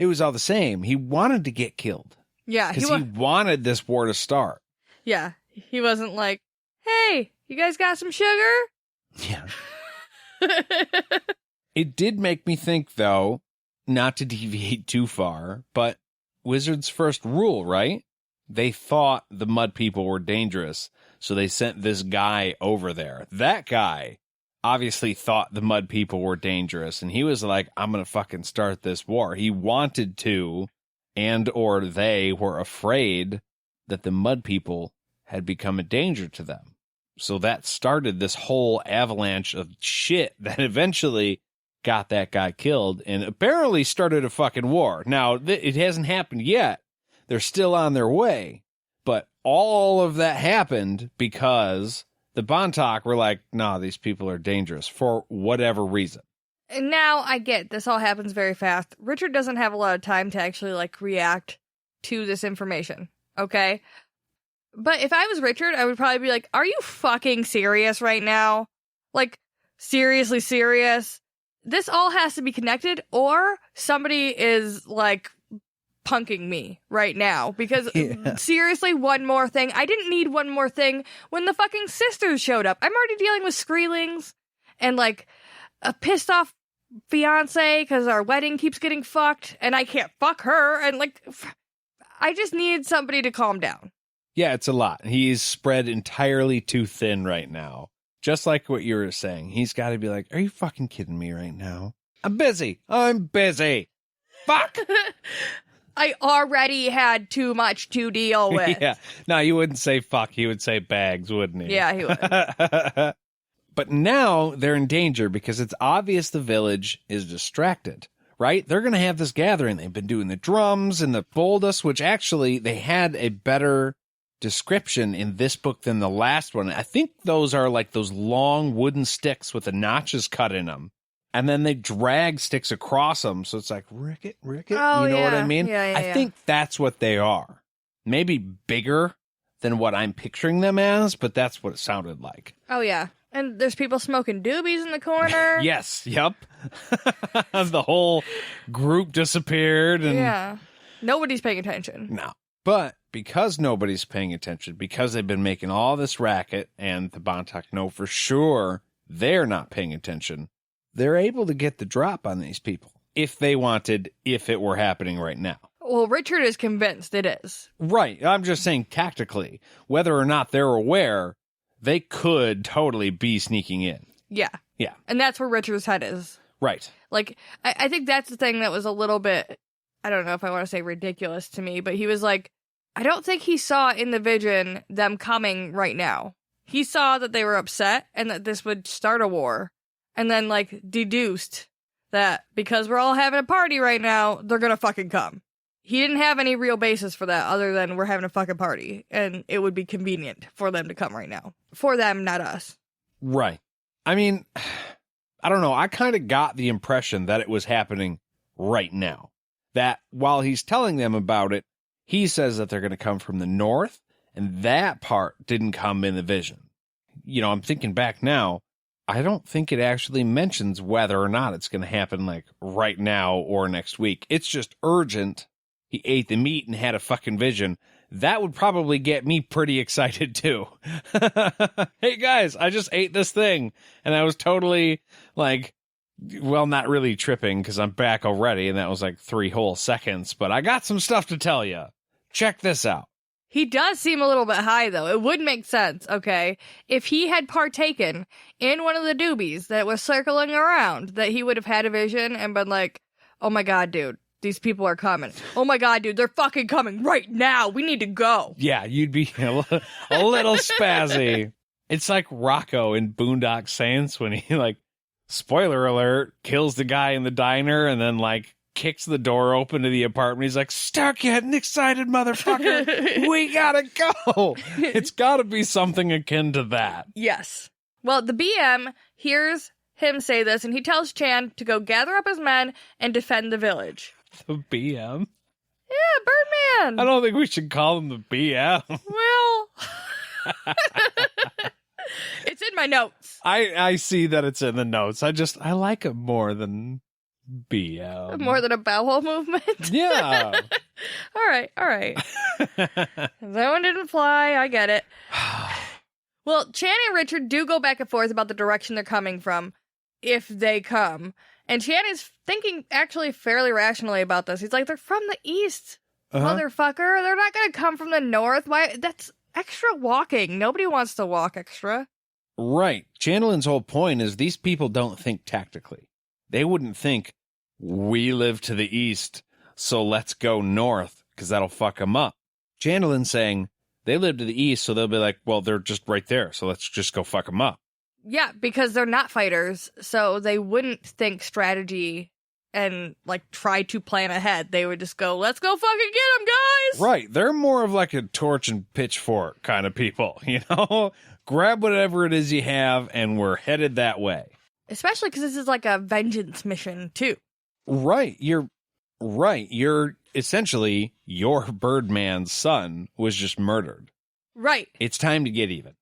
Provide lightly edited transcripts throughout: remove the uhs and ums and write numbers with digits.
it was all the same. He wanted to get killed. Yeah. Because he wanted this war to start. Yeah. He wasn't like, hey, you guys got some sugar? Yeah. It did make me think, though, not to deviate too far, but Wizards' first rule, right? They thought the mud people were dangerous, so they sent this guy over there. That guy obviously thought the mud people were dangerous, and he was like, I'm going to fucking start this war. He wanted to, and or they were afraid that the mud people had become a danger to them. So that started this whole avalanche of shit that eventually got that guy killed and apparently started a fucking war. Now, it hasn't happened yet. They're still on their way. But all of that happened because the Bontok were like, nah, these people are dangerous for whatever reason. And now I get this all happens very fast. Richard doesn't have a lot of time to actually like react to this information. Okay? But if I was Richard, I would probably be like, are you fucking serious right now? Like, seriously serious? This all has to be connected, or somebody is, like, punking me right now. Because, seriously, one more thing. I didn't need one more thing when the fucking sisters showed up. I'm already dealing with Skreelings and, like, a pissed off fiance because our wedding keeps getting fucked, and I can't fuck her, and, like, I just need somebody to calm down. Yeah, it's a lot. He's spread entirely too thin right now. Just like what you were saying. He's got to be like, are you fucking kidding me right now? I'm busy. Fuck. I already had too much to deal with. Yeah. No, you wouldn't say fuck. He would say bags, wouldn't he? Yeah, he would. But now they're in danger because it's obvious the village is distracted, right? They're going to have this gathering. They've been doing the drums and the boldus, which actually they had a better description in this book than the last one. I think those are like those long wooden sticks with the notches cut in them. And then they drag sticks across them. So it's like, ricket. Oh, you know what I mean? Yeah, I think that's what they are. Maybe bigger than what I'm picturing them as, but that's what it sounded like. Oh, yeah. And there's people smoking doobies in the corner. Yes. Yep. The whole group disappeared. And yeah. Nobody's paying attention. No. But because nobody's paying attention, because they've been making all this racket, and the Bontok know for sure they're not paying attention, they're able to get the drop on these people if they wanted, if it were happening right now. Well, Richard is convinced it is. Right. I'm just saying tactically, whether or not they're aware, they could totally be sneaking in. Yeah. Yeah. And that's where Richard's head is. Right. Like, I think that's the thing that was a little bit, I don't know if I want to say ridiculous to me, but he was like, I don't think he saw in the vision them coming right now. He saw that they were upset and that this would start a war, and then, like, deduced that because we're all having a party right now, they're gonna fucking come. He didn't have any real basis for that other than we're having a fucking party, and it would be convenient for them to come right now. For them, not us. Right. I mean, I don't know. I kind of got the impression that it was happening right now. That while he's telling them about it, he says that they're going to come from the north, and that part didn't come in the vision. You know, I'm thinking back now, I don't think it actually mentions whether or not it's going to happen, like, right now or next week. It's just urgent. He ate the meat and had a fucking vision. That would probably get me pretty excited, too. Hey, guys, I just ate this thing, and I was totally, like, well, not really tripping because I'm back already, and that was like 3 whole seconds, but I got some stuff to tell you. Check this out. He does seem a little bit high, though. It would make sense, okay? If he had partaken in one of the doobies that was circling around, that he would have had a vision and been like, oh my god, dude, these people are coming. Oh my god, dude, they're fucking coming right now. We need to go. Yeah, you'd be a little spazzy. It's like Rocco in Boondock Saints when he, like, spoiler alert, kills the guy in the diner and then, like, kicks the door open to the apartment. He's like, start getting excited, motherfucker. We gotta go. It's gotta be something akin to that. Yes. Well, the BM hears him say this, and he tells Chan to go gather up his men and defend the village. The BM? Yeah, Birdman. I don't think we should call him the BM. Well, it's in my notes. I see that it's in the notes. I like him more than BM. More than a bowel movement? Yeah. All right. That one didn't fly. I get it. Well, Chan and Richard do go back and forth about the direction they're coming from, if they come. And Chan is thinking actually fairly rationally about this. He's like, they're from the east, motherfucker. They're not going to come from the north. Why? That's extra walking. Nobody wants to walk extra. Right. Channelin's whole point is these people don't think tactically. They wouldn't think, we live to the east, so let's go north, because that'll fuck them up. Channelin's saying, they live to the east, so they'll be like, well, they're just right there, so let's just go fuck them up. Yeah, because they're not fighters, so they wouldn't think strategy and, like, try to plan ahead. They would just go, let's go fucking get them, guys! Right. They're more of like a torch and pitchfork kind of people, you know? Grab whatever it is you have, and we're headed that way. Especially because this is like a vengeance mission, too. Right. You're essentially, your Birdman's son was just murdered. Right. It's time to get even.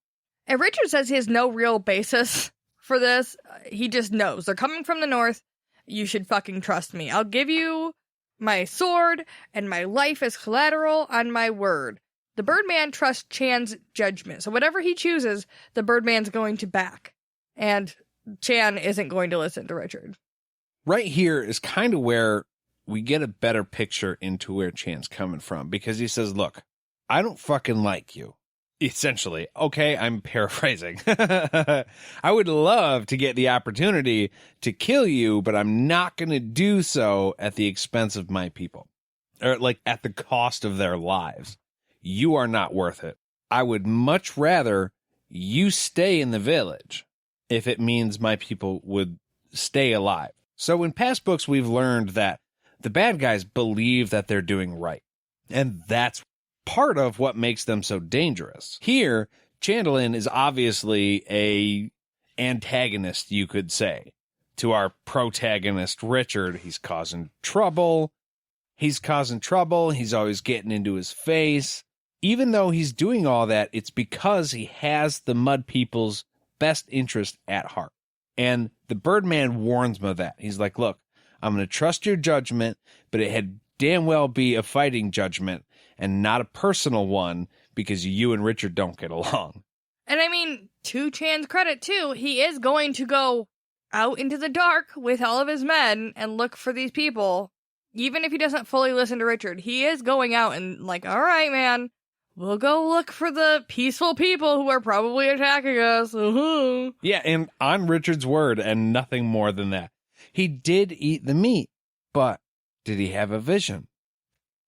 And Richard says he has no real basis for this. He just knows. They're coming from the north. You should fucking trust me. I'll give you my sword and my life as collateral on my word. The Birdman trusts Chan's judgment. So whatever he chooses, the Birdman's going to back. And Chan isn't going to listen to Richard. Right here is kind of where we get a better picture into where Chan's coming from. Because he says, look, I don't fucking like you. Essentially. Okay, I'm paraphrasing. I would love to get the opportunity to kill you, but I'm not going to do so at the expense of my people. Or like at the cost of their lives. You are not worth it. I would much rather you stay in the village if it means my people would stay alive. So in past books, we've learned that the bad guys believe that they're doing right. And that's part of what makes them so dangerous. Here, Chandelin is obviously a antagonist, you could say, to our protagonist, Richard. He's causing trouble. He's always getting into his face. Even though he's doing all that, it's because he has the Mud People's best interest at heart. And the Birdman warns him of that. He's like, look, I'm going to trust your judgment, but it had damn well be a fighting judgment and not a personal one because you and Richard don't get along. And I mean, to Chan's credit, too, he is going to go out into the dark with all of his men and look for these people. Even if he doesn't fully listen to Richard, he is going out and like, all right, man, we'll go look for the peaceful people who are probably attacking us. Uh-huh. Yeah, and on Richard's word and nothing more than that. He did eat the meat, but did he have a vision?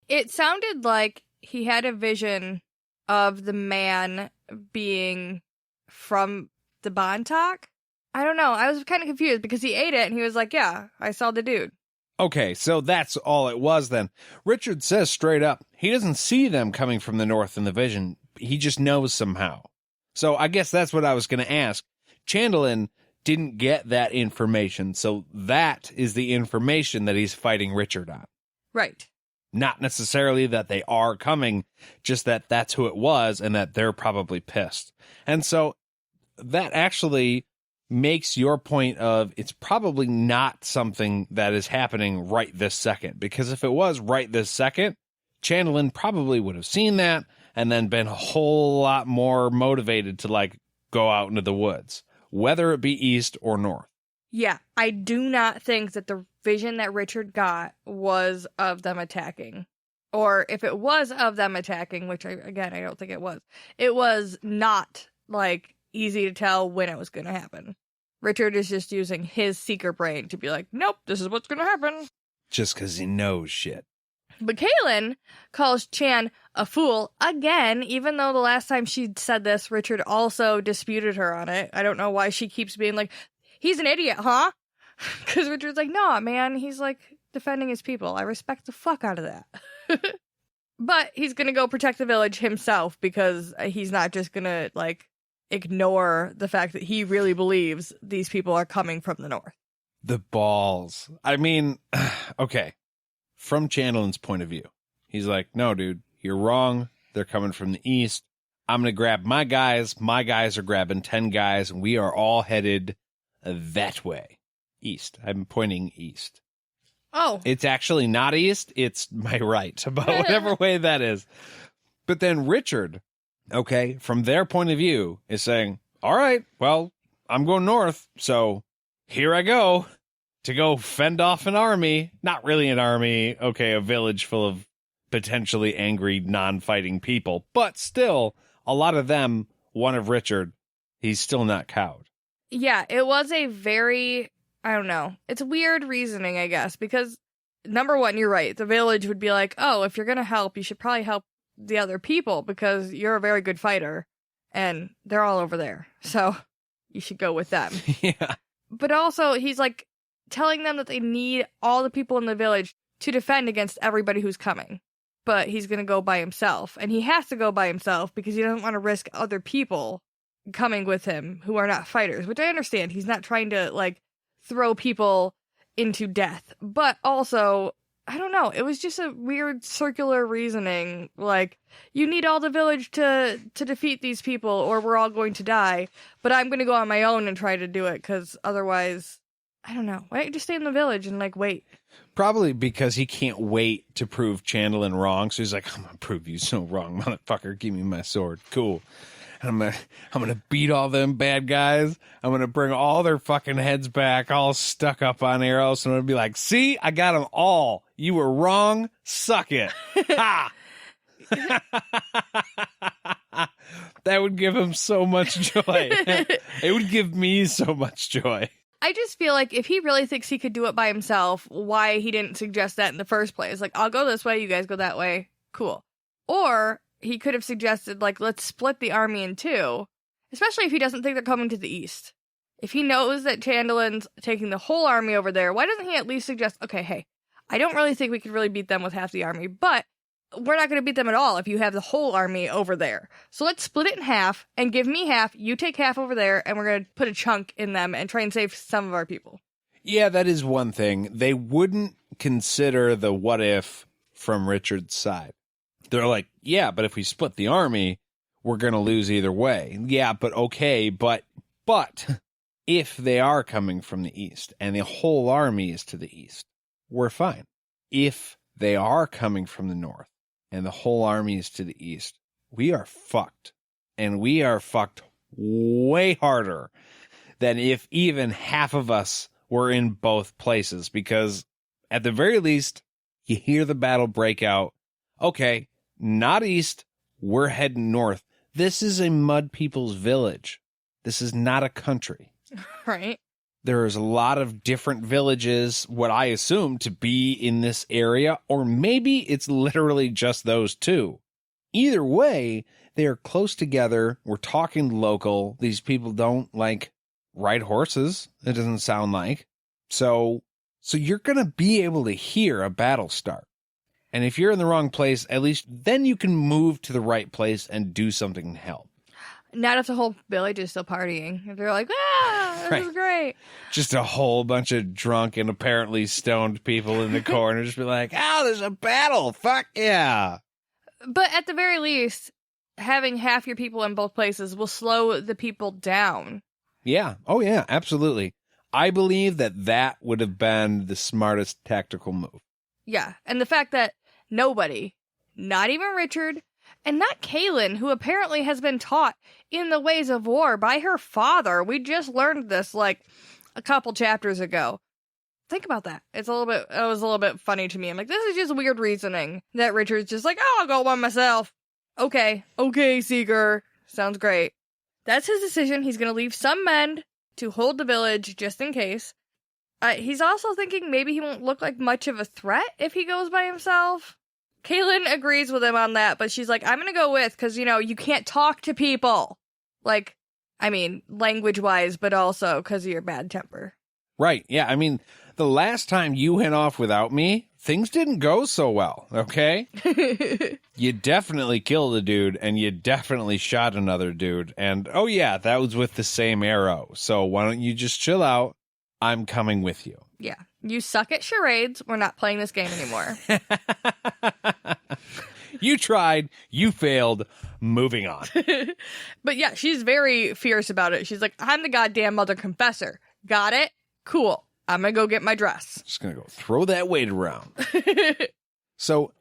It sounded like he had a vision of the man being from the Bontoc. I don't know. I was kind of confused because he ate it and he was like, yeah, I saw the dude. Okay, so that's all it was then. Richard says straight up, he doesn't see them coming from the north in the vision. He just knows somehow. So I guess that's what I was going to ask. Chandelin didn't get that information, so that is the information that he's fighting Richard on. Right. Not necessarily that they are coming, just that that's who it was and that they're probably pissed. And so that actually makes your point of it's probably not something that is happening right this second. Because if it was right this second, Chandelin probably would have seen that and then been a whole lot more motivated to like go out into the woods, whether it be east or north. Yeah, I do not think that the vision that Richard got was of them attacking. Or if it was of them attacking, which I don't think it was not like easy to tell when it was going to happen. Richard is just using his seeker brain to be like, nope, this is what's going to happen. Just because he knows shit. But Kahlan calls Chan a fool again, even though the last time she said this, Richard also disputed her on it. I don't know why she keeps being like, he's an idiot, huh? Because Richard's like, no, man, he's like defending his people. I respect the fuck out of that. But he's going to go protect the village himself because he's not just going to like ignore the fact that he really believes these people are coming from the north. The balls. I mean, okay. From Chandelin's point of view, he's like, no, dude, you're wrong. They're coming from the east. I'm going to grab my guys. My guys are grabbing 10 guys, and we are all headed that way. East. I'm pointing east. Oh. It's actually not east. It's my right, but whatever way that is. But then Richard, okay, from their point of view, is saying, all right, well, I'm going north, so here I go to go fend off an army. Not really an army, okay, a village full of potentially angry, non-fighting people, but still, a lot of them, one of Richard, he's still not cowed. Yeah, it was a very, I don't know, it's weird reasoning, I guess, because number one, you're right. The village would be like, oh, if you're going to help, you should probably help the other people because you're a very good fighter and they're all over there. So you should go with them. Yeah. But also, he's like telling them that they need all the people in the village to defend against everybody who's coming. But he's going to go by himself. And he has to go by himself because he doesn't want to risk other people coming with him who are not fighters, which I understand. He's not trying to, like, throw people into death. But also, I don't know. It was just a weird circular reasoning. Like, you need all the village to defeat these people or we're all going to die. But I'm going to go on my own and try to do it because otherwise, I don't know. Why don't you just stay in the village and, like, wait? Probably because he can't wait to prove Chandelin wrong. So he's like, I'm going to prove you so wrong, motherfucker. Give me my sword. Cool. And I'm gonna beat all them bad guys. I'm gonna bring all their fucking heads back, all stuck up on arrows. And I'm gonna be like, see, I got them all. You were wrong. Suck it. Ha! That would give him so much joy. It would give me so much joy. I just feel like if he really thinks he could do it by himself, why he didn't suggest that in the first place? Like, I'll go this way, you guys go that way. Cool. Or he could have suggested, like, let's split the army in two, especially if he doesn't think they're coming to the east. If he knows that Chandelin's taking the whole army over there, why doesn't he at least suggest, okay, hey, I don't really think we could really beat them with half the army, but we're not going to beat them at all if you have the whole army over there. So let's split it in half and give me half, you take half over there, and we're going to put a chunk in them and try and save some of our people. Yeah, that is one thing. They wouldn't consider the what if from Richard's side. They're like, yeah, but if we split the army, we're going to lose either way. Yeah, but okay, but if they are coming from the east and the whole army is to the east, we're fine. If they are coming from the north and the whole army is to the east, we are fucked. And we are fucked way harder than if even half of us were in both places. Because at the very least, you hear the battle break out. Okay, not east, we're heading north. This is a mud people's village. This is not a country. Right. There's a lot of different villages, what I assume to be in this area, or maybe it's literally just those two. Either way, they are close together. We're talking local. These people don't, like, ride horses, it doesn't sound like. So you're going to be able to hear a battle start. And if you're in the wrong place, at least then you can move to the right place and do something to help. Not if the whole village is still partying. If they're like, this is great. Just a whole bunch of drunk and apparently stoned people in the corner just be like, there's a battle. Fuck yeah. But at the very least, having half your people in both places will slow the people down. Yeah. Oh, yeah, absolutely. I believe that would have been the smartest tactical move. Yeah. And the fact that nobody, not even Richard, and not Kahlan, who apparently has been taught in the ways of war by her father. We just learned this like a couple chapters ago. Think about that. It was a little bit funny to me. I'm like, this is just weird reasoning that Richard's just like, I'll go by myself. Okay, Seeger. Sounds great. That's his decision. He's going to leave some men to hold the village just in case. He's also thinking maybe he won't look like much of a threat if he goes by himself. Kahlan agrees with him on that, but she's like, I'm going to go with, because, you can't talk to people. Like, I mean, language-wise, but also because of your bad temper. Right, yeah, I mean, the last time you went off without me, things didn't go so well, okay? You definitely killed a dude, and you definitely shot another dude, and, oh yeah, that was with the same arrow, so why don't you just chill out? I'm coming with you. Yeah. You suck at charades. We're not playing this game anymore. You tried. You failed. Moving on. But yeah, she's very fierce about it. She's like, I'm the goddamn mother confessor. Got it? Cool. I'm going to go get my dress. Just going to go throw that weight around. So